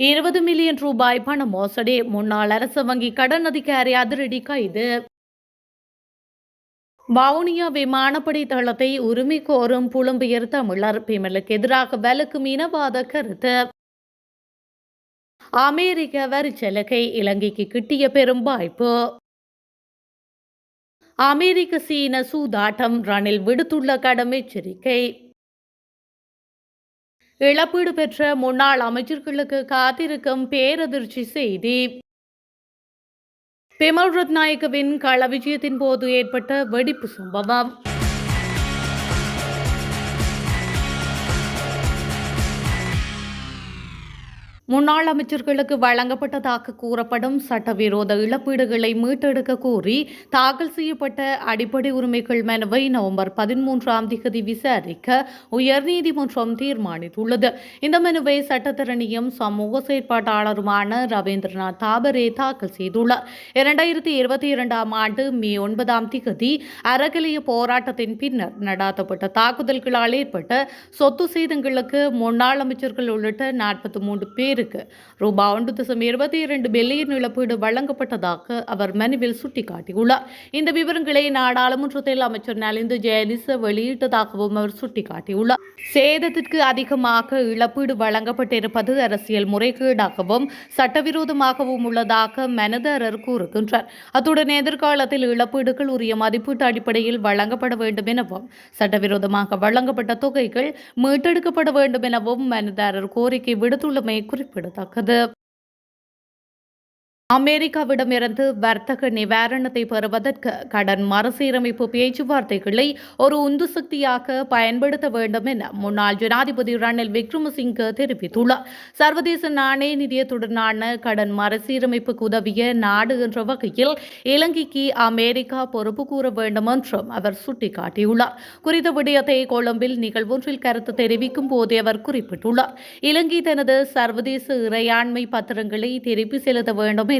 20 million ரூபாய் பண மோசடி. முன்னாள் அரசு வங்கி கடன் அதிகாரி அதிரடி கைது. வவுனியா விமானப்படை தளத்தை உரிமை கோரும் புலம்பெயர் தமிழர். பிமலுக்கு எதிராக வலுக்கும் இனவாத கருத்து. அமெரிக்க வரிச்சலுகை இலங்கைக்கு கிட்டிய பெரும் வாய்ப்பு. அமெரிக்க சீன சூதாட்டம். ரணில் விடுத்துள்ள கடும் எச்சரிக்கை. இழப்பீடு பெற்ற முன்னாள் அமைச்சர்களுக்கு காத்திருக்கும் பேரதிர்ச்சி செய்தி. பிமல் ரத்நாயக்கவின் கள விஜயத்தின் போது ஏற்பட்ட வெடிப்பு சம்பவம். முன்னாள் அமைச்சர்களுக்கு வழங்கப்பட்டதாக கூறப்படும் சட்டவிரோத இழப்பீடுகளை மீட்டெடுக்க கோரி தாக்கல் செய்யப்பட்ட அடிப்படை உரிமைகள் மனுவை நவம்பர் 13ஆம் தேதி விசாரிக்க உயர்நீதிமன்றம் தீர்மானித்துள்ளது. இந்த மனுவை சட்டத்தரணியும் சமூக செயற்பாட்டாளருமான ரவீந்திரநாத் தாபரே தாக்கல் செய்துள்ளார். 2022ஆம் ஆண்டு மே 9ஆம் தேதி அறகலைய போராட்டத்தின் பின்னர் நடாத்தப்பட்ட தாக்குதல்களால் ஏற்பட்ட சொத்து சேதங்களுக்கு முன்னாள் அமைச்சர்கள் உள்ளிட்ட 43 பேர் ரூபாய் 1.22 பில்லியன் இழப்பீடு வழங்கப்பட்டதாக அவர் மனுவில் சுட்டிக்காட்டியுள்ளார். இந்த விவரங்களை நாடாளுமன்றத்தில் அமைச்சர் நலிந்து ஜெயதிச வெளியிட்டதாகவும் அவர் சுட்டிக்காட்டியுள்ளார். சேதத்திற்கு அதிகமாக இழப்பீடு வழங்கப்பட்டிருப்பது அரசியல் முறைகேடாகவும் சட்டவிரோதமாகவும் உள்ளதாக மனுதாரர் கூறுகின்றார். அத்துடன் எதிர்காலத்தில் இழப்பீடுகள் உரிய மதிப்பீட்டு அடிப்படையில் வழங்கப்பட வேண்டும் எனவும் சட்டவிரோதமாக வழங்கப்பட்ட தொகைகள் மீட்டெடுக்கப்பட வேண்டும் எனவும் மனுதாரர் கோரிக்கை விடுத்துள்ளமை குறிப்பிடத்தக்கது. அமெரிக்காவிடமிருந்து வர்த்தக நிவாரணத்தை பெறுவதற்கு கடன் மறுசீரமைப்பு பேச்சுவார்த்தைகளை ஒரு உந்து சக்தியாக பயன்படுத்த வேண்டும் என முன்னாள் ஜனாதிபதி ரணில் விக்ரமசிங்கே தெரிவித்துள்ளார். சர்வதேச நாணய நிதியத்துடனான கடன் மறுசீரமைப்புக்கு உதவிய நாடு என்ற வகையில் இலங்கைக்கு அமெரிக்கா பொறுப்பு கூற வேண்டும் என்றும் அவர் சுட்டிக்காட்டியுள்ளார். குறித்த விடயத்தை கொழும்பில் நிகழ்வொன்றில் கருத்து தெரிவிக்கும் போதே அவர் குறிப்பிட்டுள்ளார். இலங்கை தனது சர்வதேச இறையாண்மை பத்திரங்களை திருப்பி செலுத்த வேண்டும்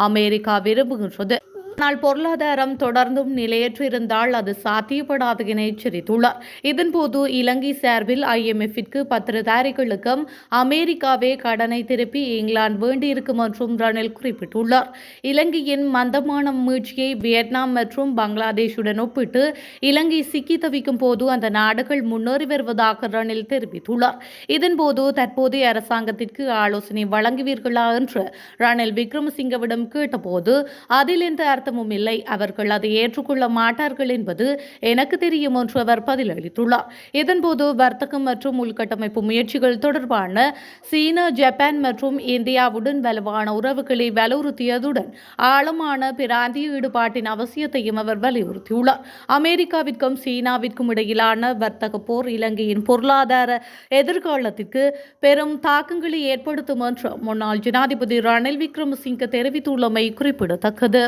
அமெரிக்கா விரும்புகின்றது. ஆனால் பொருளாதாரம் தொடர்ந்தும் நிலையற்றிருந்தால் அது சாத்தியப்படாது என எச்சரித்துள்ளார். இதன்போது இலங்கை சார்பில் IMF-ற்கு பத்திரதாரிகளுக்கும் அமெரிக்காவே கடனை திருப்பி இங்கிலாந்து வேண்டியிருக்கும் என்றும் ரணில் குறிப்பிட்டுள்ளார். இலங்கையின் மந்தமான மீட்சியை வியட்நாம் மற்றும் பங்களாதேஷுடன் ஒப்பிட்டு இலங்கை சிக்கி தவிக்கும் போது அந்த நாடுகள் முன்னேறி வருவதாக ரணில் தெரிவித்துள்ளார். இதன்போது தற்போதைய அரசாங்கத்திற்கு ஆலோசனை வழங்குவீர்களா என்று ரணில் விக்ரமசிங்கவிடம் கேட்டபோது அதில் எந்த அர்த்தமும் இல்லை, அவர்கள் அதை ஏற்றுக்கொள்ள மாட்டார்கள் என்பது எனக்கு தெரியும் என்று அவர் பதிலளித்துள்ளார். இதன்போது வர்த்தகம் மற்றும் உள்கட்டமைப்பு முயற்சிகள் தொடர்பான சீனா, ஜப்பான் மற்றும் இந்தியாவுடன் வலுவான உறவுகளை வலியுறுத்தியதுடன் ஆழமான பிராந்திய ஈடுபாட்டின் அவசியத்தையும் அவர் வலியுறுத்தியுள்ளார். அமெரிக்காவிற்கும் சீனாவிற்கும் இடையிலான வர்த்தக போர் இலங்கையின் பொருளாதார எதிர்காலத்திற்கு பெரும் தாக்கங்களை ஏற்படுத்தும் என்று முன்னாள் ஜனாதிபதி ரணில் விக்ரமசிங்கே தெரிவித்துள்ளமை குறிப்பிடத்தக்கது.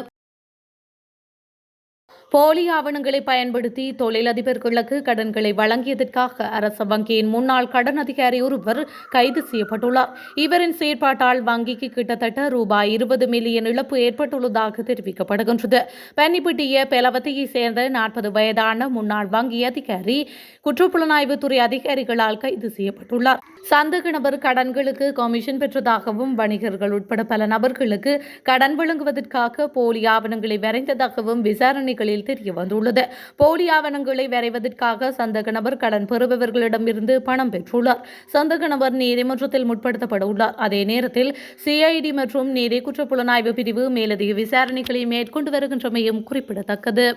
போலி ஆவணங்களை பயன்படுத்தி தொழிலதிபர்களுக்கு கடன்களை வழங்கியதற்காக அரச வங்கியின் முன்னாள் கடன் அதிகாரி ஒருவர் கைது செய்யப்பட்டுள்ளார். இவரின் செயற்பாட்டால் வங்கிக்கு கிட்டத்தட்ட ரூபாய் 20 மில்லியன் இழப்பு ஏற்பட்டுள்ளதாக தெரிவிக்கப்படுகின்றது. பன்னிப்பட்டிய பெலவத்தையை சேர்ந்த 40 வயதான முன்னாள் வங்கி அதிகாரி குற்றப்புலனாய்வுத்துறை அதிகாரிகளால் கைது செய்யப்பட்டுள்ளார். சந்தேக நபர் கடன்களுக்கு கமிஷன் பெற்றதாகவும் வணிகர்கள் உட்பட பல நபர்களுக்கு கடன் வழங்குவதற்காக போலி ஆவணங்களை வரைந்ததாகவும் விசாரணைகளில் தெரிய வந்துள்ளது. போலி ஆவணங்களை வரைவதற்காக சந்தேக நபர் கடன் பெறுபவர்களிடமிருந்து பணம் பெற்றுள்ளார். சந்தேக நபர் நீதிமன்றத்தில் முற்படுத்தப்பட உள்ளார். அதே நேரத்தில் CID மற்றும் நீதி குற்றப்புலனாய்வு பிரிவு மேலதிக விசாரணைகளை மேற்கொண்டு வருகின்றமையும் குறிப்பிடத்தக்கது.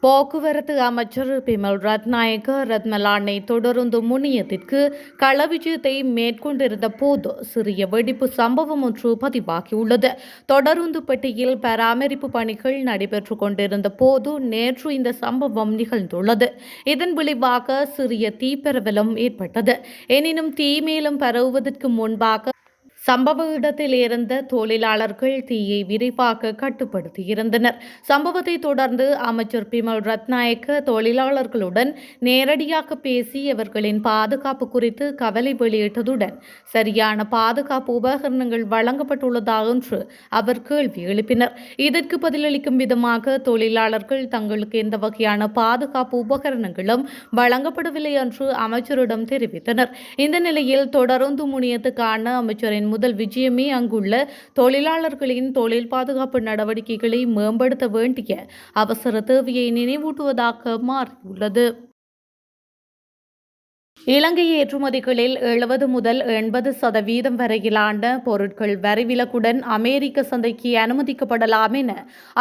போக்குவரத்து அமைச்சர் பிமல் ரத்நாயக்க ரத்மலானை தொடருந்து முனையத்திற்கு களவிஜயத்தை மேற்கொண்டிருந்த போது சிறிய வெடிப்பு சம்பவம் ஒன்று பதிவாகியுள்ளது. தொடருந்து பெட்டியில் பராமரிப்பு பணிகள் நடைபெற்றுக் கொண்டிருந்த போது நேற்று இந்த சம்பவம் நிகழ்ந்துள்ளது. இதன் விளைவாக சிறிய தீப்பரவலும் ஏற்பட்டது. எனினும் தீ மேலும் பரவுவதற்கு முன்பாக சம்பவ இடத்தில் இருந்த தொழிலாளர்கள் தீயை விரைவாக கட்டுப்படுத்தியிருந்தனர். சம்பவத்தை தொடர்ந்து அமைச்சர் பிமல் ரத்நாயக்க தொழிலாளர்களுடன் நேரடியாக பேசி அவர்களின் பாதுகாப்பு குறித்து கவலை வெளியிட்டதுடன் சரியான பாதுகாப்பு உபகரணங்கள் வழங்கப்பட்டுள்ளதா என்று அவர் கேள்வி எழுப்பினர். இதற்கு பதிலளிக்கும் விதமாக தொழிலாளர்கள் தங்களுக்கு எந்த வகையான பாதுகாப்பு உபகரணங்களும் வழங்கப்படவில்லை என்று அமைச்சரிடம் தெரிவித்தனர். இந்த நிலையில் தொடருந்து முனையத்துக்கான அமைச்சரின் முதல் விஜயமே அங்குள்ள தொழிலாளர்களின் தொழில் பாதுகாப்பு நடவடிக்கைகளை மேம்படுத்த வேண்டிய அவசர தேவையை நினைவூட்டுவதாக மாறியுள்ளது. இலங்கை ஏற்றுமதிகளில் 70 முதல் 80% வரையிலான பொருட்கள் வரி விலக்குடன் அமெரிக்க சந்தைக்கு அனுமதிக்கப்படலாம் என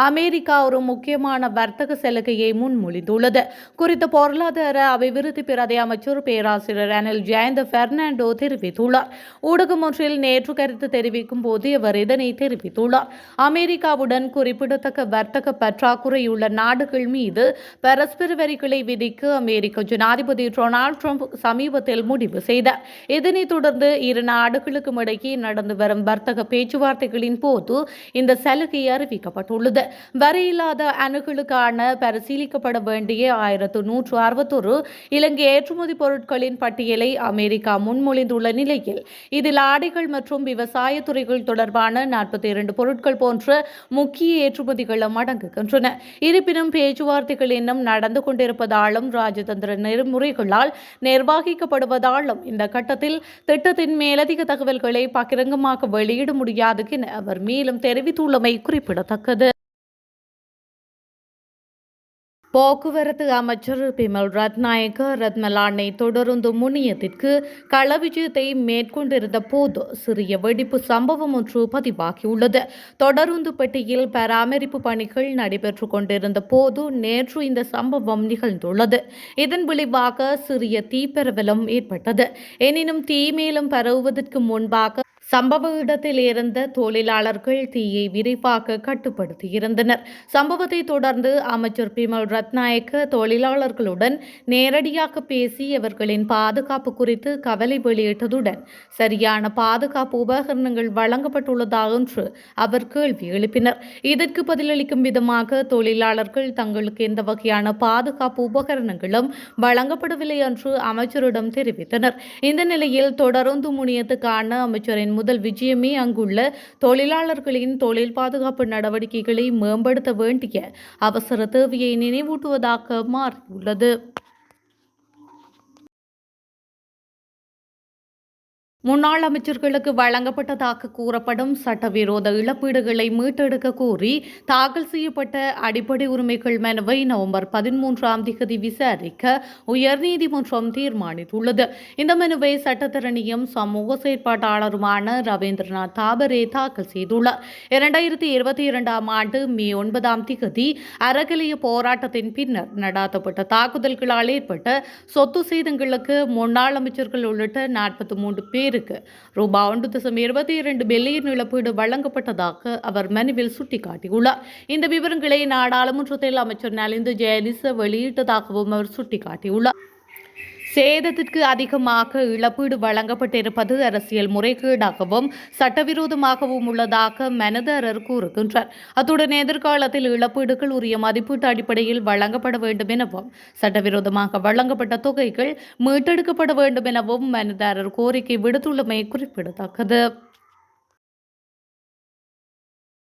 அமெரிக்கா ஒரு முக்கியமான வர்த்தக சலுகையை முன்மொழிந்துள்ளது. குறித்த பொருளாதார அபிவிருத்தி பிரதி அமைச்சர் பேராசிரியர் அனில் ஜெயந்த பெர்னாண்டோ தெரிவித்துள்ளார். ஊடகம் ஒன்றில் நேற்று கருத்து தெரிவிக்கும் போது அவர் இதனை தெரிவித்துள்ளார். அமெரிக்காவுடன் குறிப்பிடத்தக்க வர்த்தக பற்றாக்குறையுள்ள நாடுகள் மீது பரஸ்பர வரிகளை விதிக்க அமெரிக்க ஜனாதிபதி டொனால்ட் ட்ரம்ப் சமீபத்தில் முடிவு செய்தார். இதனைத் தொடர்ந்து இரு நாடுகளுக்கும் இடையே நடந்து வரும் வர்த்தக பேச்சுவார்த்தைகளின் போது இந்த சலுகை அறிவிக்கப்பட்டுள்ளது. வரியில்லாத அணுகளுக்கான பரிசீலிக்கப்பட வேண்டிய 1161 இலங்கை ஏற்றுமதி பொருட்களின் பட்டியலை அமெரிக்கா முன்மொழிந்துள்ள நிலையில் இதில் ஆடைகள் மற்றும் விவசாய துறைகள் தொடர்பான 42 பொருட்கள் போன்ற முக்கிய ஏற்றுமதிகளும் அடங்குகின்றன. இருப்பினும் பேச்சுவார்த்தைகள் இன்னும் நடந்து கொண்டிருப்பதாலும் ராஜதந்திர நெறிமுறைகளால் நிர்வகிக்கப்படுவதாலும் இந்த கட்டத்தில் திட்டத்தின் மேலதிக தகவல்களை பகிரங்கமாக வெளியிட முடியாது என அவர் மேலும் தெரிவித்துள்ளமை குறிப்பிடத்தக்கது. போக்குவரத்து அமைச்சர் பிமல் ரத்நாயக்க ரத்மலானை தொடருந்து முனையத்திற்கு களவிஜயத்தை மேற்கொண்டிருந்த போது சிறிய வெடிப்பு சம்பவம் ஒன்று பதிவாகியுள்ளது. தொடருந்து பெட்டியில் பராமரிப்பு பணிகள் நடைபெற்றுக் கொண்டிருந்த போது நேற்று இந்த சம்பவம் நிகழ்ந்துள்ளது. இதன் விளைவாக சிறிய தீப்பரவலும் ஏற்பட்டது. எனினும் தீ மேலும் பரவுவதற்கு முன்பாக சம்பவ இடத்தில் இருந்த தொழிலாளர்கள் தீயை விரைவாக கட்டுப்படுத்தியிருந்தனர். சம்பவத்தை தொடர்ந்து அமைச்சர் பிமல் ரத்நாயக்க தொழிலாளர்களுடன் நேரடியாக பேசி அவர்களின் பாதுகாப்பு குறித்து கவலை வெளியிட்டதுடன் சரியான பாதுகாப்பு உபகரணங்கள் வழங்கப்பட்டுள்ளதா என்று அவர் கேள்வி எழுப்பினர். இதற்கு பதிலளிக்கும் விதமாக தொழிலாளர்கள் தங்களுக்கு எந்த வகையான பாதுகாப்பு உபகரணங்களும் வழங்கப்படவில்லை என்று அமைச்சரிடம் தெரிவித்தனர். இந்த நிலையில் தொடருந்து முனையத்துக்கான அமைச்சரின் முதல் விஜயமே அங்குள்ள தொழிலாளர்களின் தொழில் பாதுகாப்பு நடவடிக்கைகளை மேம்படுத்த வேண்டிய அவசர தேவையை நினைவூட்டுவதாக மாறியுள்ளது. முன்னாள் அமைச்சர்களுக்கு வழங்கப்பட்டதாக கூறப்படும் சட்டவிரோத இழப்பீடுகளை மீட்டெடுக்க கோரி தாக்கல் செய்யப்பட்ட அடிப்படை உரிமைகள் மனுவை நவம்பர் 13ஆம் தேதி விசாரிக்க உயர்நீதிமன்றம் தீர்மானித்துள்ளது. இந்த மனுவை சட்டத்தரணியும் சமூக செயற்பாட்டாளருமான ரவீந்திரநாத் தாபரே தாக்கல் செய்துள்ளார். 2022ஆம் ஆண்டு மே 9ஆம் தேதி அறக்கலைய போராட்டத்தின் பின்னர் நடாத்தப்பட்ட தாக்குதல்களால் ஏற்பட்ட சொத்து சேதங்களுக்கு முன்னாள் அமைச்சர்கள் உள்ளிட்ட 43 பேர் ரூபாய் 1.22 பில்லியன் இழப்பீடு வழங்கப்பட்டதாக அவர் மனுவில் சுட்டிக்காட்டியுள்ளார். இந்த விவரங்களை நாடாளுமன்றத்தில் அமைச்சர் நலிந்த ஜெயதிச வெளியிட்டதாகவும் அவர் சுட்டிக்காட்டியுள்ளார். சேதத்திற்கு அதிகமாக இழப்பீடு வழங்கப்பட்டிருப்பது அரசியல் முறைகேடாகவும் சட்டவிரோதமாகவும் உள்ளதாக மனுதாரர் கூறுகின்றார். அத்துடன் எதிர்காலத்தில் இழப்பீடுகள் உரிய மதிப்பீட்டு அடிப்படையில் வழங்கப்பட வேண்டும் எனவும் சட்டவிரோதமாக வழங்கப்பட்ட தொகைகள் மீட்டெடுக்கப்பட வேண்டும் எனவும் மனுதாரர் கோரிக்கை விடுத்துள்ளமை குறிப்பிடத்தக்கது.